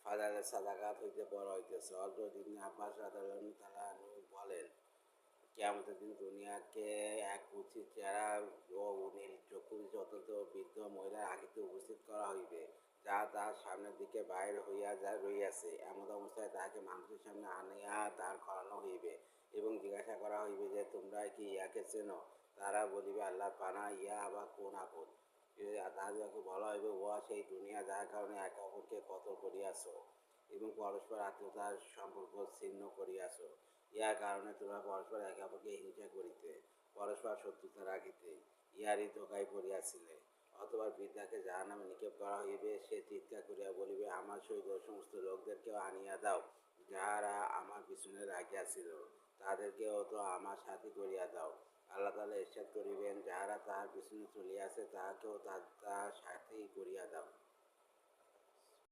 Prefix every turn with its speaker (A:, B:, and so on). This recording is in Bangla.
A: ফাজারের সাদাকাত হইতে বড় হইতেছে। হযরত ইবনে আব্বাস রাদিয়াল্লাহু তাআলা আনহু বলেন, কিয়ামতের দিন দুনিয়াকে এক কুৎসিত চেহারা ও নীল চক্ষুবিশিষ্ট অত্যন্ত বৃদ্ধ মহিলার আগিতে উপস্থিত করা হইবে, যা তাহার সামনের দিকে বাহির হইয়া রহিয়াছে। এমত অবস্থায় তাহাকে মানুষের সামনে আনিয়া দাঁড় করানো হইবে এবং জিজ্ঞাসা করা হইবে যে, তোমরা কি ইহাকে চেন? তাহারা বলিবে, আল্লাহর পানাহ, ইহা আবার কোন আপদ? তাহাদিগকে বলা হইবে, উহা সেই দুনিয়া যাহার কারণে একে অপরকে কতল করিয়াছ এবং পরস্পর আত্মীয়তার সম্পর্ক ছিন্ন করিয়াছ। ইহার কারণে তোমরা পরস্পর একে অপরকে হিংসা করিতে, পরস্পর শত্রুতা রাখিতে ইহারই ধোঁকায় পড়িয়াছিলে। অথবা বৃদ্ধাকে জাহান্নামে নিক্ষেপ করা হইবে। সে চিৎকার করিয়া বলিবে, আমার সহিত ওই সমস্ত লোকদেরকেও আনিয়া দাও যাহারা আমার পিছনে লাগিয়াছিল, তাদেরকেও তো আমার সাথী করিয়া দাও। আল্লাহ তাআলা ইরশাদ করিবেন, যাহারা তাহার পিছনে চলিয়াছে তাহাকেও তাহার সাথী করিয়া দাও।